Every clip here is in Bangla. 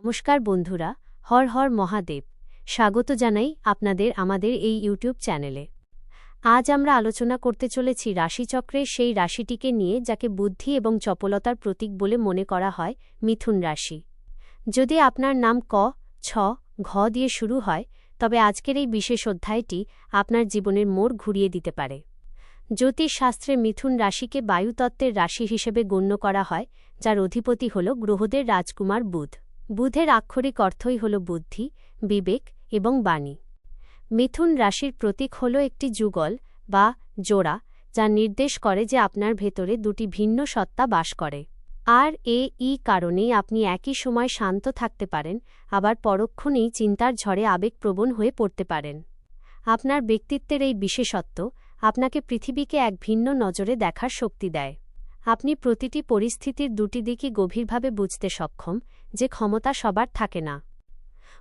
নমস্কার বন্ধুরা, হর হর মহাদেব। স্বাগত জানাই আপনাদের আমাদের এই ইউটিউব চ্যানেলে। আজ আমরা আলোচনা করতে চলেছি রাশিচক্রের সেই রাশিটিকে নিয়ে যাকে বুদ্ধি এবং চপলতার প্রতীক বলে মনে করা হয়, মিথুন রাশি। যদি আপনার নাম ক, ছ, ঘ দিয়ে শুরু হয়, তবে আজকের এই বিশেষ অধ্যায়টি আপনার জীবনের মোড় ঘুরিয়ে দিতে পারে। জ্যোতিষশাস্ত্রে মিথুন রাশিকে বায়ুতত্ত্বের রাশি হিসেবে গণ্য করা হয়, যার অধিপতি হল গ্রহদের রাজকুমার বুধ। বুধের আক্ষরিক অর্থই হল বুদ্ধি, বিবেক এবং বাণী। মিথুন রাশির প্রতীক হল একটি যুগল বা জোড়া, যা নির্দেশ করে যে আপনার ভেতরে দুটি ভিন্ন সত্তা বাস করে। আর এই কারণেই আপনি একই সময় শান্ত থাকতে পারেন, আবার পরক্ষণেই চিন্তার ঝড়ে আবেগপ্রবণ হয়ে পড়তে পারেন। আপনার ব্যক্তিত্বের এই বিশেষত্ব আপনাকে পৃথিবীকে এক ভিন্ন নজরে দেখার শক্তি দেয়। আপনি প্রতিটি পরিস্থিতির দুটি দিকই গভীরভাবে বুঝতে সক্ষম, যে ক্ষমতা সবার থাকে না।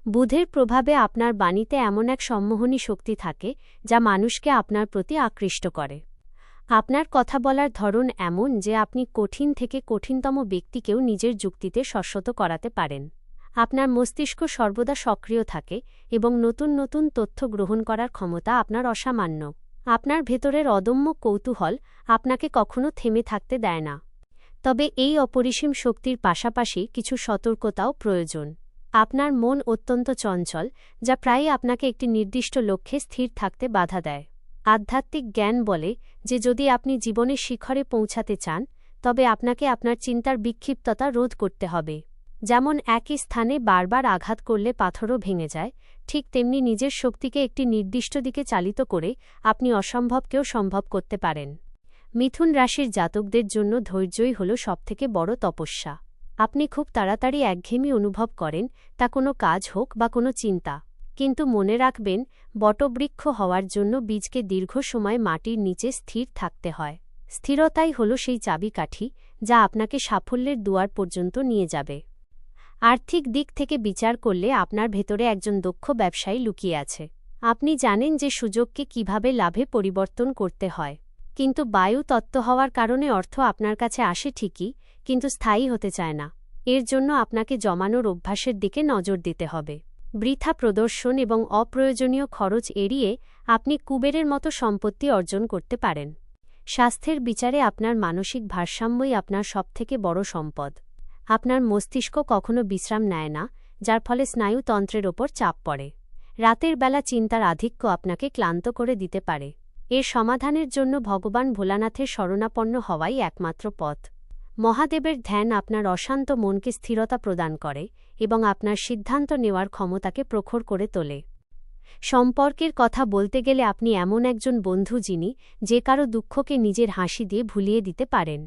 বুধের প্রভাবে আপনার বাণীতে এমন এক সম্মোহনী শক্তি থাকে, যা মানুষকে আপনার প্রতি আকৃষ্ট করে। আপনার কথা বলার ধরন এমন যে আপনি কঠিন থেকে কঠিনতম ব্যক্তিকেও নিজের যুক্তিতে শস্যত করাতে পারেন। আপনার মস্তিষ্ক সর্বদা সক্রিয় থাকে এবং নতুন নতুন তথ্য গ্রহণ করার ক্ষমতা আপনার অসামান্য। আপনার ভেতরের অদম্য কৌতূহল আপনাকে কখনো থেমে থাকতে দেয় না। তবে এই অপরিসীম শক্তির পাশাপাশি কিছু সতর্কতাও প্রয়োজন। আপনার মন অত্যন্ত চঞ্চল, যা প্রায়ই আপনাকে একটি নির্দিষ্ট লক্ষ্যে স্থির থাকতে বাধা দেয়। আধ্যাত্মিক জ্ঞান বলে যে যদি আপনি জীবনের শিখরে পৌঁছাতে চান, তবে আপনাকে আপনার চিন্তার বিক্ষিপ্ততা রোধ করতে হবে। যেমন একই স্থানে বারবার আঘাত করলে পাথরও ভেঙে যায়, ঠিক তেমনি নিজের শক্তিকে একটি নির্দিষ্ট দিকে চালিত করে আপনি অসম্ভবকেও সম্ভব করতে পারেন। মিথুন রাশির জাতকদের জন্য ধৈর্যই হল সবথেকে বড় তপস্যা। আপনি খুব তাড়াতাড়ি একঘেয়েমি অনুভব করেন, তা কোনো কাজ হোক বা কোনো চিন্তা। কিন্তু মনে রাখবেন, বটবৃক্ষ হওয়ার জন্য বীজকে দীর্ঘ সময় মাটির নিচে স্থির থাকতে হয়। স্থিরতাই হল সেই চাবিকাঠি, যা আপনাকে সাফল্যের দুয়ার পর্যন্ত নিয়ে যাবে। আর্থিক দিক থেকে বিচার করলে আপনার ভেতরে একজন দক্ষ ব্যবসায়ী লুকিয়ে আছে। আপনি জানেন যে সুযোগকে কিভাবে লাভে পরিবর্তন করতে হয়। কিন্তু বায়ু তত্ত্ব হওয়ার কারণে অর্থ আপনার কাছে আসে ঠিকই, কিন্তু স্থায়ী হতে চায় না। এর জন্য আপনাকে জমানোর অভ্যাসের দিকে নজর দিতে হবে। বৃথা প্রদর্শন এবং অপ্রয়োজনীয় খরচ এড়িয়ে আপনি কুবেরের মতো সম্পত্তি অর্জন করতে পারেন। স্বাস্থ্যের বিচারে আপনার মানসিক ভারসাম্যই আপনার সবথেকে বড় সম্পদ। আপনার মস্তিষ্ক কখনো বিশ্রাম নেয় না, যার ফলে স্নায়ুতন্ত্রের ওপর চাপ পড়ে। রাতের বেলা চিন্তার আধিক্য আপনাকে ক্লান্ত করে দিতে পারে। এর সমাধানের জন্য ভগবান ভোলানাথের শরণাপন্ন হওয়াই একমাত্র পথ। মহাদেবের ধ্যান আপনার অশান্ত মনকে স্থিরতা প্রদান করে এবং আপনার সিদ্ধান্ত নেওয়ার ক্ষমতাকে প্রখর করে তোলে। সম্পর্কের কথা বলতে গেলে আপনি এমন একজন বন্ধু যিনি যে কারো দুঃখকে নিজের হাসি দিয়ে ভুলিয়ে দিতে পারেন।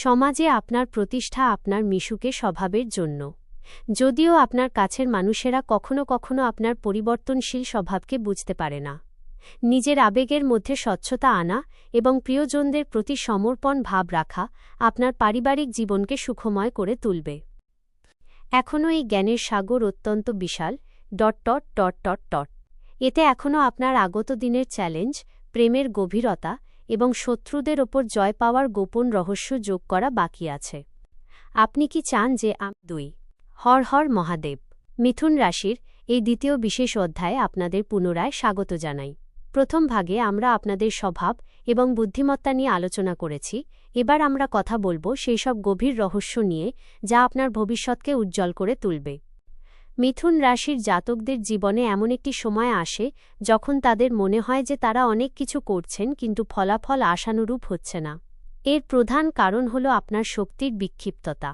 সমাজে আপনার প্রতিষ্ঠা আপনার মিশুকে স্বভাবের জন্য। যদিও আপনার কাছের মানুষেরা কখনো কখনো আপনার পরিবর্তনশীল স্বভাবকে বুঝতে পারে না। নিজের আবেগের মধ্যে স্বচ্ছতা আনা এবং প্রিয়জনদের প্রতি সমর্পণ ভাব রাখা আপনার পারিবারিক জীবনকে সুখময় করে তুলবে। এখনও এই জ্ঞানের সাগর অত্যন্ত বিশাল... এতে এখনও আপনার আগত দিনের চ্যালেঞ্জ, প্রেমের গভীরতা এবং শত্রুদের ওপর জয় পাওয়ার গোপন রহস্য যোগ করা বাকি আছে। আপনি কি চান যে 2 হর হর মহাদেব। মিথুন রাশির এই দ্বিতীয় বিশেষ অধ্যায়ে আপনাদের পুনরায় স্বাগত জানাই। প্রথম ভাগে আমরা আপনাদের স্বভাব এবং বুদ্ধিমত্তা নিয়ে আলোচনা করেছি। এবার আমরা কথা বলবো সেই সব গভীর রহস্য নিয়ে, যা আপনার ভবিষ্যৎকে উজ্জ্বল করে তুলবে। মিথুন রাশির জাতকদের জীবনে এমন একটি সময় আসে যখন তাদের মনে হয় যে তারা অনেক কিছু করছেন, কিন্তু ফলাফল আশানুরূপ হচ্ছে না। এর প্রধান কারণ হল আপনার শক্তির বিক্ষিপ্ততা।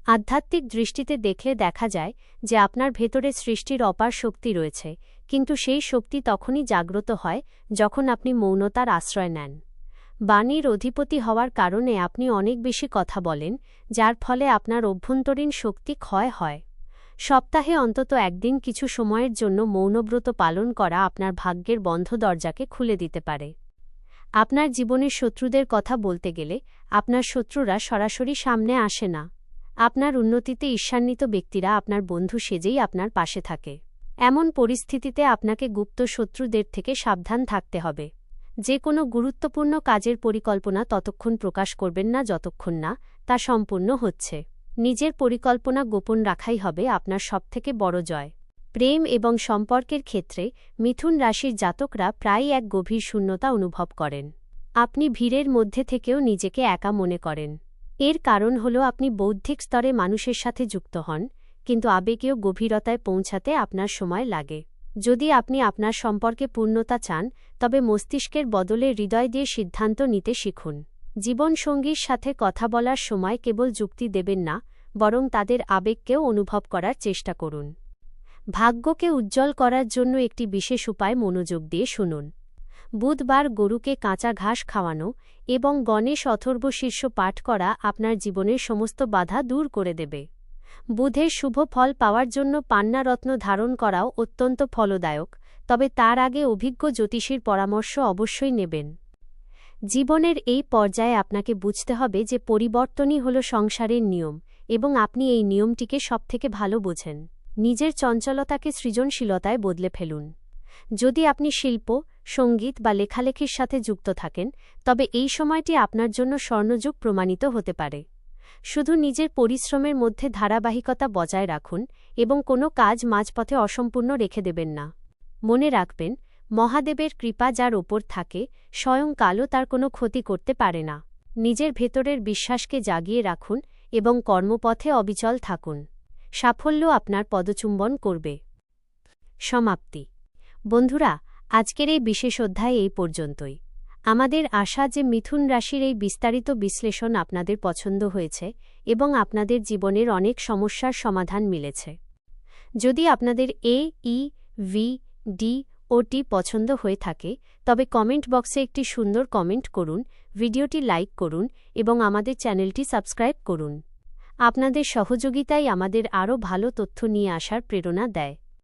আধ্যাত্মিক দৃষ্টিতে দেখলে দেখা যায় যে আপনার ভেতরে সৃষ্টির অপার শক্তি রয়েছে, কিন্তু সেই শক্তি তখনই জাগ্রত হয় যখন আপনি মৌনতার আশ্রয় নেন। বাণীর অধিপতি হওয়ার কারণে আপনি অনেক বেশি কথা বলেন, যার ফলে আপনার অভ্যন্তরীণ শক্তি ক্ষয় হয়। সপ্তাহে অন্তত একদিন কিছু সময়ের জন্য মৌনব্রত পালন করা আপনার ভাগ্যের বন্ধ দরজাকে খুলে দিতে পারে। আপনার জীবনের শত্রুদের কথা বলতে গেলে আপনার শত্রুরা সরাসরি সামনে আসে না। আপনার উন্নতিতে ঈর্ষান্বিত ব্যক্তিরা আপনার বন্ধু সেজেই আপনার পাশে থাকে। এমন পরিস্থিতিতে আপনাকে গুপ্ত শত্রুদের থেকে সাবধান থাকতে হবে। যে কোনো গুরুত্বপূর্ণ কাজের পরিকল্পনা ততক্ষণ প্রকাশ করবেন না যতক্ষণ না তা সম্পূর্ণ হচ্ছে। নিজের পরিকল্পনা গোপন রাখাই হবে আপনার সবথেকে বড় জয়। প্রেম এবং সম্পর্কের ক্ষেত্রে মিথুন রাশির জাতকরা প্রায়ই এক গভীর শূন্যতা অনুভব করেন। আপনি ভিড়ের মধ্যে থেকেও নিজেকে একা মনে করেন। এর কারণ হল আপনি বৌদ্ধিক স্তরে মানুষের সাথে যুক্ত হন, কিন্তু আবেগীয় গভীরতায় পৌঁছাতে আপনার সময় লাগে। যদি আপনি আপনার সম্পর্কে পূর্ণতা চান, তবে মস্তিষ্কের বদলে হৃদয় দিয়ে সিদ্ধান্ত নিতে শিখুন। জীবনসঙ্গীর সাথে কথা বলার সময় কেবল যুক্তি দেবেন না, বরং তাদের আবেগকেও অনুভব করার চেষ্টা করুন। ভাগ্যকে উজ্জ্বল করার জন্য একটি বিশেষ উপায় মনোযোগ দিয়ে শুনুন। বুধবার গরুকে কাঁচা ঘাস খাওয়ানো এবং গণেশ অথর্বশীর্ষ পাঠ করা আপনার জীবনের সমস্ত বাধা দূর করে দেবে। বুধের শুভ ফল পাওয়ার জন্য পান্নারত্ন ধারণ করাও অত্যন্ত ফলদায়ক, তবে তার আগে অভিজ্ঞ জ্যোতিষীর পরামর্শ অবশ্যই নেবেন। জীবনের এই পর্যায়ে আপনাকে বুঝতে হবে যে পরিবর্তনই হল সংসারের নিয়ম, এবং আপনি এই নিয়মটিকে সবথেকে ভালো বোঝেন। নিজের চঞ্চলতাকে সৃজনশীলতায় বদলে ফেলুন। যদি আপনি শিল্প, সঙ্গীত বা লেখালেখির সাথে যুক্ত থাকেন, তবে এই সময়টি আপনার জন্য স্বর্ণযুগ প্রমাণিত হতে পারে। শুধু নিজের পরিশ্রমের মধ্যে ধারাবাহিকতা বজায় রাখুন এবং কোনো কাজ মাঝপথে অসম্পূর্ণ রেখে দেবেন না। মনে রাখবেন, মহাদেবের কৃপা যার ওপর থাকে, স্বয়ং কালও তার কোনো ক্ষতি করতে পারে না। নিজের ভেতরের বিশ্বাসকে জাগিয়ে রাখুন এবং কর্মপথে অবিচল থাকুন। সাফল্য আপনার পদচুম্বন করবে। সমাপ্তি। বন্ধুরা, আজকের এই বিশেষ অধ্যায় এই পর্যন্তই। আমাদের আশা যে মিথুন রাশির এই বিস্তারিত বিশ্লেষণ আপনাদের পছন্দ হয়েছে এবং আপনাদের জীবনের অনেক সমস্যার সমাধান মিলেছে। যদি আপনাদের ভিডিওটি পছন্দ হয়ে থাকে, তবে কমেন্ট বক্সে একটি সুন্দর কমেন্ট করুন, ভিডিওটি লাইক করুন এবং আমাদের চ্যানেলটি সাবস্ক্রাইব করুন। আপনাদের সহযোগিতাই আমাদের আরও ভালো তথ্য নিয়ে আসার প্রেরণা দেয়।